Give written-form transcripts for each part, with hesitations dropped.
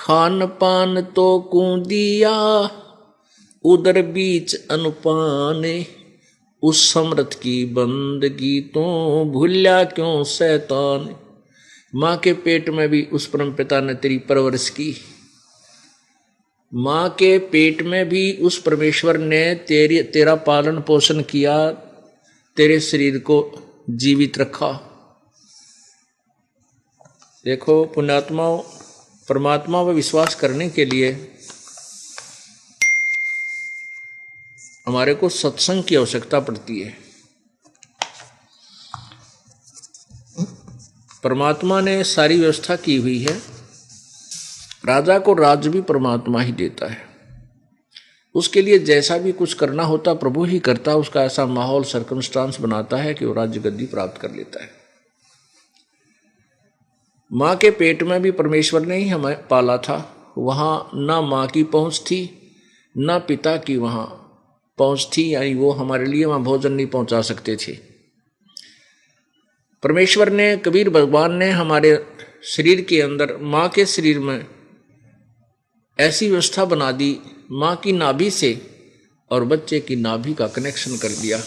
खान पान तो कूदिया उदर बीच अनुपाने, उस समर्थ की बंदगी तो भूल्या क्यों शैतान। माँ के पेट में भी उस परम पिता ने तेरी परवरिश की, माँ के पेट में भी उस परमेश्वर ने तेरा पालन पोषण किया, तेरे शरीर को जीवित रखा। देखो पुण्यात्माओं, परमात्मा पर विश्वास करने के लिए हमारे को सत्संग की आवश्यकता पड़ती है। परमात्मा ने सारी व्यवस्था की हुई है। राजा को राज भी परमात्मा ही देता है, उसके लिए जैसा भी कुछ करना होता प्रभु ही करता, उसका ऐसा माहौल सर्कमस्टांस बनाता है कि वो राज्य गद्दी प्राप्त कर लेता है। माँ के पेट में भी परमेश्वर ने ही हमें पाला था, वहाँ ना माँ की पहुँच थी ना पिता की वहाँ पहुँच थी, यानी वो हमारे लिए वहाँ भोजन नहीं पहुँचा सकते थे। परमेश्वर ने, कबीर भगवान ने हमारे शरीर के अंदर, माँ के शरीर में ऐसी व्यवस्था बना दी, माँ की नाभि से और बच्चे की नाभि का कनेक्शन कर दिया,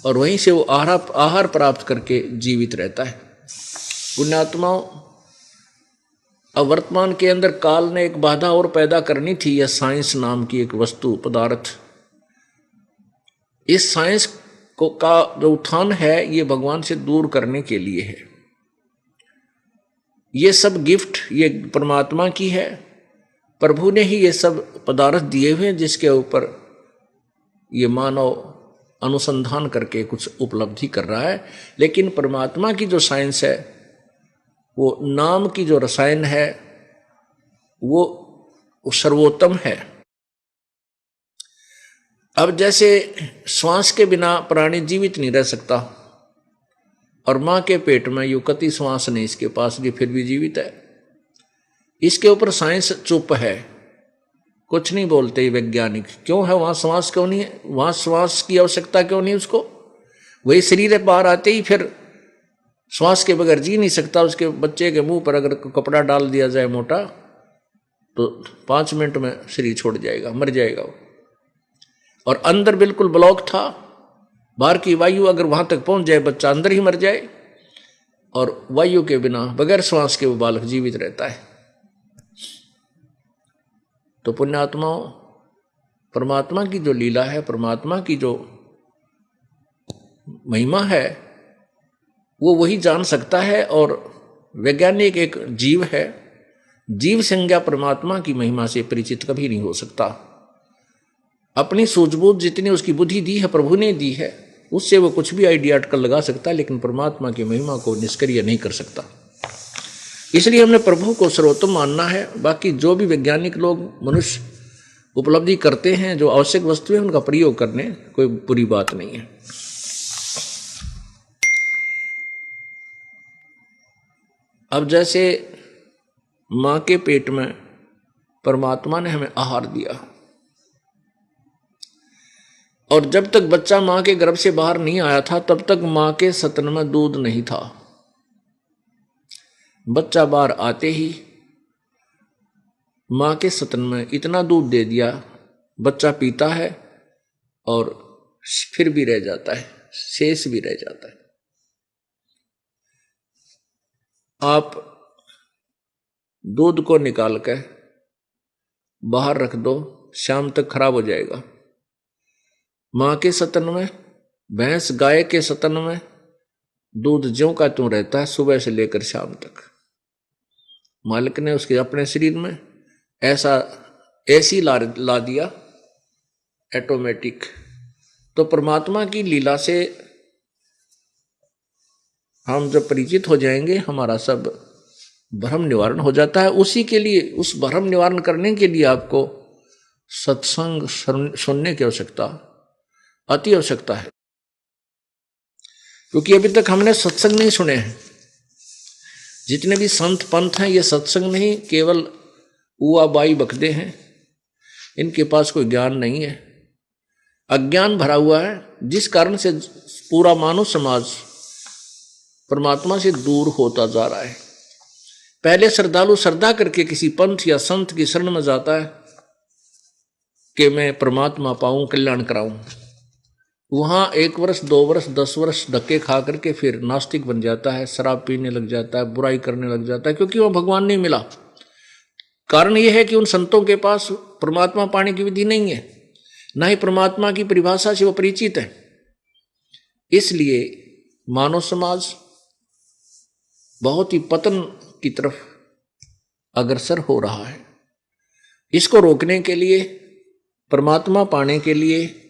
और वहीं से वो आहार प्राप्त करके जीवित रहता है। पुण्यात्माओं, अब वर्तमान के अंदर काल ने एक बाधा और पैदा करनी थी, यह साइंस नाम की एक वस्तु पदार्थ। इस साइंस को का जो उत्थान है ये भगवान से दूर करने के लिए है। ये सब गिफ्ट ये परमात्मा की है, प्रभु ने ही ये सब पदार्थ दिए हुए हैं, जिसके ऊपर ये मानव अनुसंधान करके कुछ उपलब्धि कर रहा है। लेकिन परमात्मा की जो साइंस है, वो नाम की जो रसायन है, वो सर्वोत्तम है। अब जैसे श्वास के बिना प्राणी जीवित नहीं रह सकता, और माँ के पेट में युक्ति श्वास नहीं इसके पास भी, फिर भी जीवित है। इसके ऊपर साइंस चुप है, कुछ नहीं बोलते वैज्ञानिक। क्यों है वहाँ श्वास, क्यों नहीं है वहाँ श्वास की आवश्यकता, क्यों नहीं उसको? वही शरीर बाहर आते ही फिर श्वास के बगैर जी नहीं सकता। उसके बच्चे के मुंह पर अगर कपड़ा डाल दिया जाए मोटा, तो 5 मिनट में शरीर छोड़ जाएगा, मर जाएगा वो। और अंदर बिल्कुल ब्लॉक था, बाहर की वायु अगर वहां तक पहुंच जाए बच्चा अंदर ही मर जाए, और वायु के बिना बगैर श्वास के वो बालक जीवित रहता है। तो पुण्यात्माओं, परमात्मा की जो लीला है, परमात्मा की जो महिमा है, वो वही जान सकता है। और वैज्ञानिक एक जीव है, जीव संज्ञा परमात्मा की महिमा से परिचित कभी नहीं हो सकता। अपनी सूझबूझ जितनी उसकी बुद्धि दी है, प्रभु ने दी है, उससे वो कुछ भी आइडिया अटकल लगा सकता है, लेकिन परमात्मा की महिमा को निष्क्रिय नहीं कर सकता। इसलिए हमने प्रभु को सर्वोत्तम मानना है। बाकी जो भी वैज्ञानिक लोग, मनुष्य उपलब्धि करते हैं, जो आवश्यक वस्तुएं, उनका प्रयोग करने कोई बुरी बात नहीं है। अब जैसे माँ के पेट में परमात्मा ने हमें आहार दिया, और जब तक बच्चा माँ के गर्भ से बाहर नहीं आया था, तब तक माँ के स्तन में दूध नहीं था। बच्चा बाहर आते ही माँ के स्तन में इतना दूध दे दिया, बच्चा पीता है और फिर भी रह जाता है, शेष भी रह जाता है। आप दूध को निकाल कर बाहर रख दो, शाम तक खराब हो जाएगा। माँ के स्तन में, भैंस गाय के स्तन में दूध ज्यों का त्यों रहता है, सुबह से लेकर शाम तक। मालिक ने उसके अपने शरीर में ऐसी ला दिया ऑटोमेटिक। तो परमात्मा की लीला से हम जब परिचित हो जाएंगे, हमारा सब भ्रम निवारण हो जाता है। उसी के लिए, उस भ्रम निवारण करने के लिए आपको सत्संग सुनने की आवश्यकता, अति आवश्यकता है। क्योंकि अभी तक हमने सत्संग नहीं सुने हैं। जितने भी संत पंथ हैं, ये सत्संग नहीं, केवल उआ बाई बकदे हैं। इनके पास कोई ज्ञान नहीं है, अज्ञान भरा हुआ है, जिस कारण से पूरा मानव समाज परमात्मा से दूर होता जा रहा है। पहले श्रद्धालु श्रद्धा करके किसी पंथ या संत की शरण में जाता है कि मैं परमात्मा पाऊं, कल्याण कराऊं। वहां 1 वर्ष 2 वर्ष 10 वर्ष धक्के खा करके फिर नास्तिक बन जाता है, शराब पीने लग जाता है, बुराई करने लग जाता है, क्योंकि वह भगवान नहीं मिला। कारण यह है कि उन संतों के पास परमात्मा पाने की विधि नहीं है, ना ही परमात्मा की परिभाषा से वो परिचित है। इसलिए मानव समाज बहुत ही पतन की तरफ अग्रसर हो रहा है। इसको रोकने के लिए, परमात्मा पाने के लिए,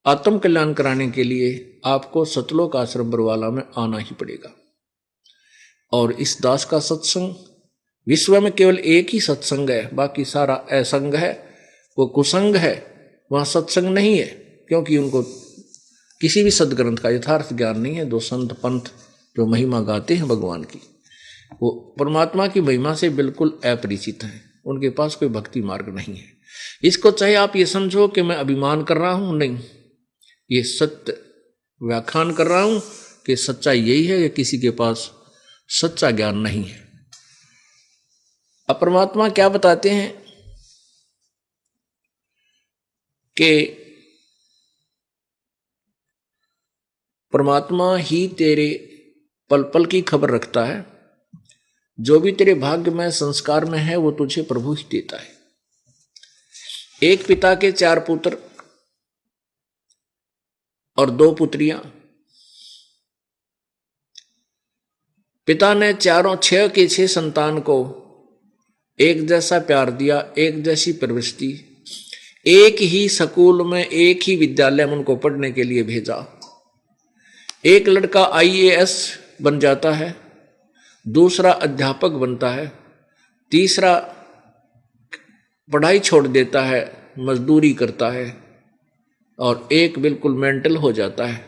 आत्म कल्याण कराने के लिए आपको सतलोक आश्रम बरवाला में आना ही पड़ेगा। और इस दास का सत्संग, विश्व में केवल एक ही सत्संग है, बाकी सारा असंग है, वो कुसंग है, वहां सत्संग नहीं है, क्योंकि उनको किसी भी सदग्रंथ का यथार्थ ज्ञान नहीं है। दो संत पंथ जो महिमा गाते हैं भगवान की, वो परमात्मा की महिमा से बिल्कुल अपरिचित हैं, उनके पास कोई भक्ति मार्ग नहीं है। इसको चाहे आप ये समझो कि मैं अभिमान कर रहा हूं, नहीं, ये सत्य व्याख्यान कर रहा हूं कि सच्चाई यही है कि किसी के पास सच्चा ज्ञान नहीं है। अब परमात्मा क्या बताते हैं कि परमात्मा ही तेरे पल पल की खबर रखता है, जो भी तेरे भाग्य में संस्कार में है वो तुझे प्रभु ही देता है। एक पिता के 4 पुत्र और 2 पुत्रियां। पिता ने 6 के 6 संतान को एक जैसा प्यार दिया, एक जैसी परवरिश दी, एक ही स्कूल में, एक ही विद्यालय में उनको पढ़ने के लिए भेजा। एक लड़का IAS बन जाता है, दूसरा अध्यापक बनता है, तीसरा पढ़ाई छोड़ देता है, मजदूरी करता है, और एक बिल्कुल मेंटल हो जाता है।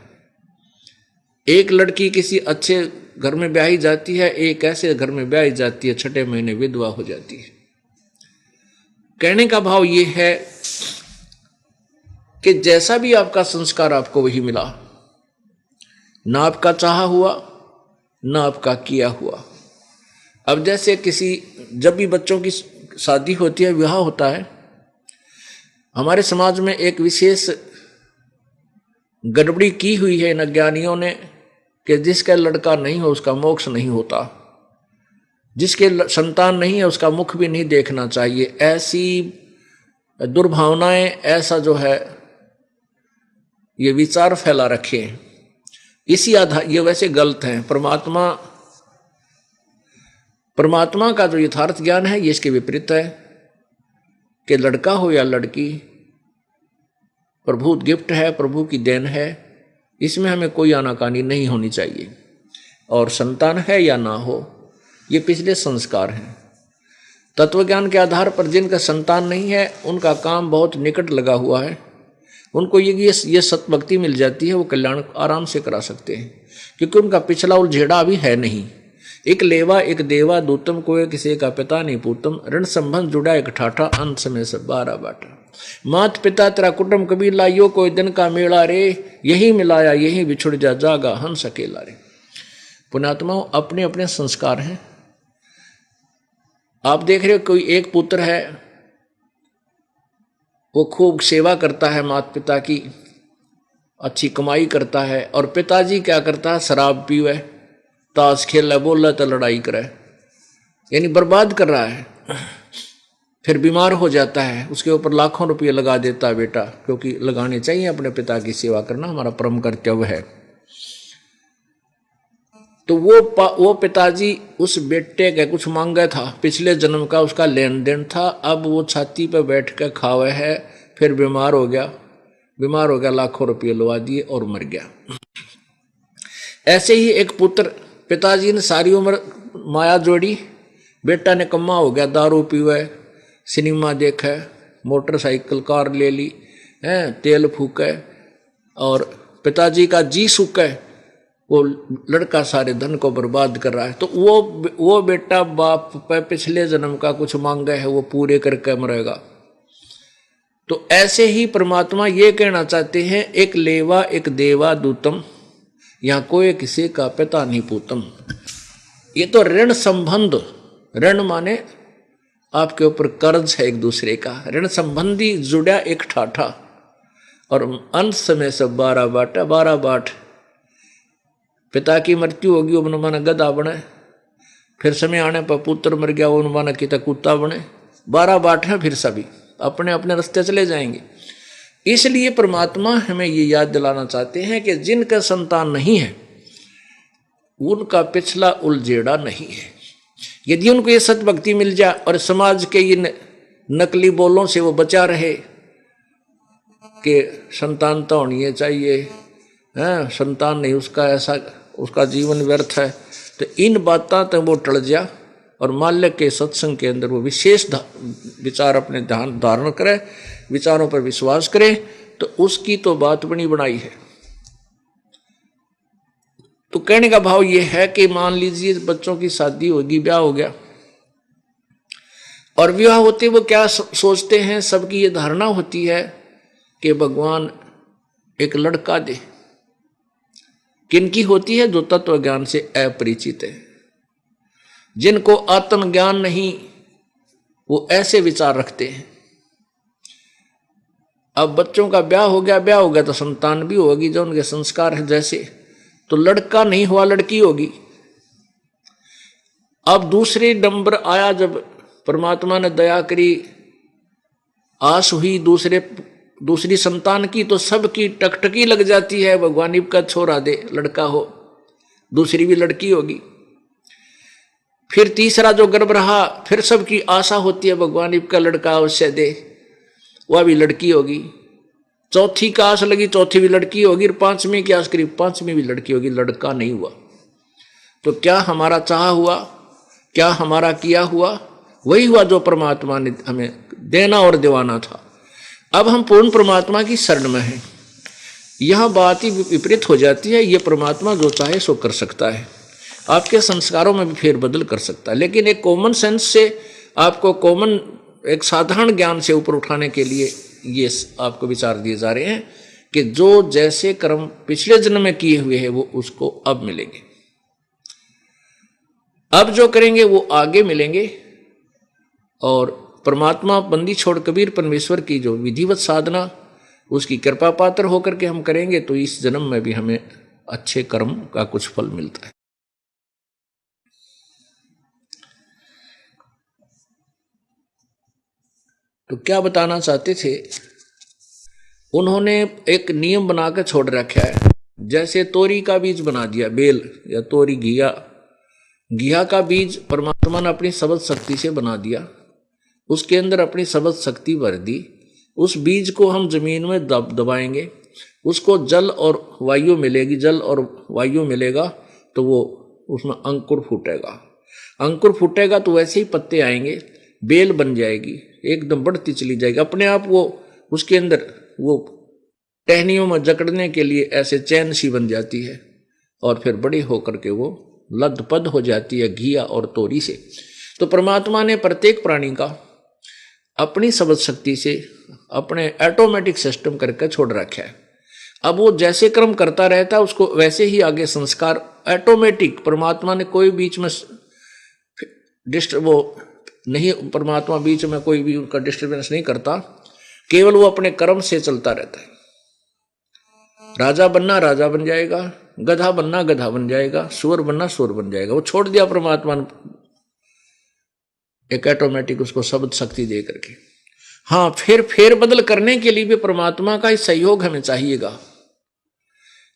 एक लड़की किसी अच्छे घर में ब्याही जाती है, एक ऐसे घर में ब्याही जाती है, 6ठे महीने विधवा हो जाती है। कहने का भाव ये है कि जैसा भी आपका संस्कार आपको वही मिला, ना आपका चाहा हुआ, ना आपका किया हुआ। अब जैसे जब भी बच्चों की शादी होती है, विवाह होता है, हमारे समाज में एक विशेष गड़बड़ी की हुई है इन अज्ञानियों ने कि जिसका लड़का नहीं हो उसका मोक्ष नहीं होता, जिसके संतान नहीं है उसका मुख भी नहीं देखना चाहिए। ऐसी दुर्भावनाएं, ऐसा जो है ये विचार फैला रखे हैं, इसी आधार ये वैसे गलत हैं। परमात्मा का जो यथार्थ ज्ञान है ये इसके विपरीत है कि लड़का हो या लड़की प्रभु गिफ्ट है, प्रभु की देन है, इसमें हमें कोई आनाकानी नहीं होनी चाहिए। और संतान है या ना हो, ये पिछले संस्कार हैं। तत्वज्ञान के आधार पर जिनका संतान नहीं है उनका काम बहुत निकट लगा हुआ है, उनको ये सतभक्ति मिल जाती है, वो कल्याण आराम से करा सकते हैं, क्योंकि उनका पिछला उलझेड़ा अभी है नहीं। एक लेवा एक देवा दूतम, कोई किसी का पिता नहीं पूतम, ऋण संबंध जुड़ा एक ठाठा, अंत समय से 12 बाटा। मात पिता तेरा कुटुंब कबीला, यो कोई दिन का मेला रे, यही मिलाया यही बिछुड़ जा, जागा हंस अकेला रे। पुण्यात्माओं, अपने अपने संस्कार हैं। आप देख रहे हो कोई एक पुत्र है, वो खूब सेवा करता है माता पिता की, अच्छी कमाई करता है, और पिताजी क्या करता है, शराब पीवे, ताश खेल, बोला तो लड़ाई करे, यानी बर्बाद कर रहा है। फिर बीमार हो जाता है, उसके ऊपर लाखों रुपये लगा देता है बेटा, क्योंकि लगाने चाहिए, अपने पिता की सेवा करना हमारा परम कर्तव्य है। तो वो पिताजी उस बेटे के कुछ मांगा था, पिछले जन्म का उसका लेन देन था, अब वो छाती पे बैठ कर खावे है, फिर बीमार हो गया, लाखों रुपये लगा दिए और मर गया। ऐसे ही एक पुत्र, पिताजी ने सारी उम्र माया जोड़ी, बेटा ने कम्मा हो गया, दारू पीवे, सिनेमा देखे, मोटरसाइकिल कार ले ली है, तेल फूके, और पिताजी का जी सूखे, वो लड़का सारे धन को बर्बाद कर रहा है। तो वो बेटा बाप पे पिछले जन्म का कुछ मांगा है, वो पूरे करके मरेगा। तो ऐसे ही परमात्मा ये कहना चाहते हैं, एक लेवा एक देवा दूतम, यहाँ कोई किसी का पिता नहीं पूतम। ये तो ऋण संबंध ऋण माने आपके ऊपर कर्ज है एक दूसरे का, ऋण संबंधी जुड़ा एक ठाठा। और अंत समय सब 12 बाटा, 12 बाट। पिता की मृत्यु होगी वो माना गधा बने, फिर समय आने पर पुत्र मर गया वो माना कि कुत्ता बने। 12 बाट है, फिर सभी अपने अपने रास्ते चले जाएंगे। इसलिए परमात्मा हमें ये याद दिलाना चाहते हैं कि जिनका संतान नहीं है उनका पिछला उलझेड़ा नहीं है। यदि उनको ये सत भक्ति मिल जाए और समाज के ये नकली बोलों से वो बचा रहे कि संतान तो होनी चाहिए, हैं संतान नहीं उसका ऐसा, उसका जीवन व्यर्थ है, तो इन बातों तक वो टल जा और माल्य के सत्संग के अंदर वो विशेष विचार अपने ध्यान धारण करे, विचारों पर विश्वास करे, तो उसकी तो बात बनी बनाई है। तो कहने का भाव ये है कि मान लीजिए बच्चों की शादी होगी, ब्याह हो गया, और विवाह होते वो क्या सोचते हैं, सबकी ये धारणा होती है कि भगवान एक लड़का दे। किनकी होती है? जो तत्व ज्ञान से अपरिचित है, जिनको आत्मज्ञान नहीं, वो ऐसे विचार रखते हैं। अब बच्चों का ब्याह हो गया तो संतान भी होगी जो उनके संस्कार है जैसे, तो लड़का नहीं हुआ लड़की होगी। अब दूसरे नंबर आया जब परमात्मा ने दया करी, आस हुई दूसरी संतान की, तो सबकी टकटकी लग जाती है, भगवान का छोरा दे, लड़का हो, दूसरी भी लड़की होगी। फिर तीसरा जो गर्भ रहा, फिर सबकी आशा होती है भगवान का लड़का अवश्य दे, वह भी लड़की होगी। चौथी का आस लगी, चौथी भी लड़की होगी, और पांचवीं की आस करी, पांचवीं भी लड़की होगी, लड़का नहीं हुआ। तो क्या हमारा चाह हुआ? क्या हमारा किया हुआ? वही हुआ जो परमात्मा ने हमें देना और दिवाना था। अब हम पूर्ण परमात्मा की शरण में हैं। यह बात ही विपरीत हो जाती है। ये परमात्मा जो चाहे सो कर सकता है, आपके संस्कारों में भी फेरबदल कर सकता है, लेकिन एक कॉमन सेंस से आपको कॉमन एक साधारण ज्ञान से ऊपर उठाने के लिए ये आपको विचार दिए जा रहे हैं कि जो जैसे कर्म पिछले जन्म में किए हुए हैं वो उसको अब मिलेंगे, अब जो करेंगे वो आगे मिलेंगे। और परमात्मा बंदी छोड़ कबीर परमेश्वर की जो विधिवत साधना, उसकी कृपा पात्र होकर के हम करेंगे तो इस जन्म में भी हमें अच्छे कर्म का कुछ फल मिलता है। तो क्या बताना चाहते थे, उन्होंने एक नियम बनाकर छोड़ रखा है। जैसे तोरी का बीज बना दिया, बेल या तोरी घिया का बीज परमात्मा ने अपनी सबद शक्ति से बना दिया, उसके अंदर अपनी सबद शक्ति भर दी। उस बीज को हम जमीन में दबाएंगे, उसको जल और वायु मिलेगी, जल और वायु मिलेगा तो वो उसमें अंकुर फूटेगा। अंकुर फूटेगा तो वैसे ही पत्ते आएंगे, बेल बन जाएगी, एकदम बढ़ती चली जाएगी अपने आप। वो उसके अंदर वो टहनियों में जकड़ने के लिए ऐसे चैन सी बन जाती है और फिर बड़ी होकर के वो लदपद हो जाती है घिया और तोरी से। तो परमात्मा ने प्रत्येक प्राणी का अपनी सबद शक्ति से अपने ऑटोमेटिक सिस्टम करके छोड़ रखा है। अब वो जैसे कर्म करता रहता है उसको वैसे ही आगे संस्कार ऑटोमेटिक, परमात्मा ने कोई बीच में वो नहीं, परमात्मा बीच में कोई भी उनका डिस्टर्बेंस नहीं करता, केवल वो अपने कर्म से चलता रहता है। राजा बनना राजा बन जाएगा, गधा बनना गधा बन जाएगा, सुअर बनना सुअर बन जाएगा। वो छोड़ दिया परमात्मा ने एक ऑटोमेटिक उसको शब्द शक्ति दे करके। हाँ, फिर फेरबदल करने के लिए भी परमात्मा का ही सहयोग हमें चाहिएगा।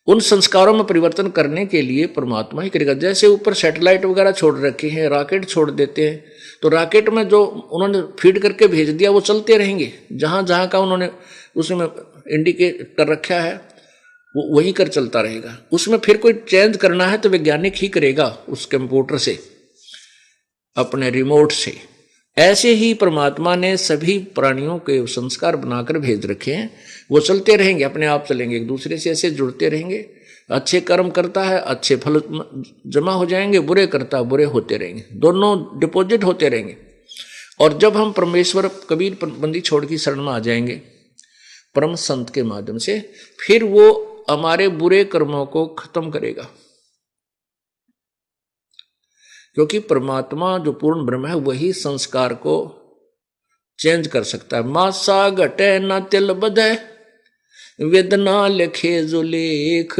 उन संस्कारों में परिवर्तन करने के लिए परमात्मा ही करेगा। जैसे ऊपर सैटेलाइट वगैरह छोड़ रखे हैं, रॉकेट छोड़ देते हैं, तो रॉकेट में जो उन्होंने फीड करके भेज दिया वो चलते रहेंगे, जहां जहां का उन्होंने उसमें इंडिकेट कर रखा है वो वही कर चलता रहेगा। उसमें फिर कोई चेंज करना है तो वैज्ञानिक ही करेगा उस कंप्यूटर से, अपने रिमोट से। ऐसे ही परमात्मा ने सभी प्राणियों के संस्कार बनाकर भेज रखे हैं, वो चलते रहेंगे, अपने आप चलेंगे, एक दूसरे से ऐसे जुड़ते रहेंगे। अच्छे कर्म करता है अच्छे फल जमा हो जाएंगे, बुरे करता है बुरे होते रहेंगे, दोनों डिपॉजिट होते रहेंगे। और जब हम परमेश्वर कबीर बंदी छोड़ की शरण में आ जाएंगे परम संत के माध्यम से, फिर वो हमारे बुरे कर्मों को खत्म करेगा। क्योंकि परमात्मा जो पूर्ण ब्रह्म है वही संस्कार को चेंज कर सकता है। मासा घटे न तिल बधे, वेदना लिखे जो लेख,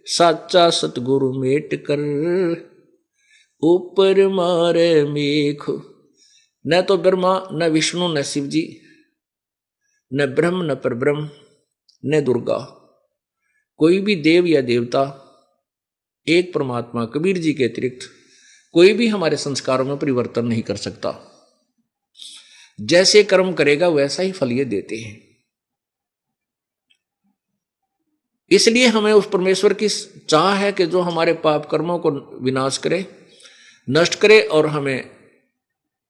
साचा सतगुरु मेट कर, ऊपर मारे मेख। न तो ब्रह्मा, न विष्णु, न शिव जी, न ब्रह्म, न परब्रह्म, न दुर्गा, कोई भी देव या देवता, एक परमात्मा कबीर जी के अतिरिक्त कोई भी हमारे संस्कारों में परिवर्तन नहीं कर सकता। जैसे कर्म करेगा वैसा ही फल ये देते हैं। इसलिए हमें उस परमेश्वर की चाह है कि जो हमारे पाप कर्मों को विनाश करे, नष्ट करे और हमें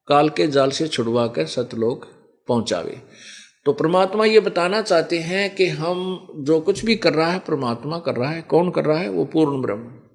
काल के जाल से छुड़वा कर सतलोक पहुंचावे। तो परमात्मा ये बताना चाहते हैं कि हम जो कुछ भी कर रहा है परमात्मा कर रहा है। कौन कर रहा है? वो पूर्ण ब्रह्म।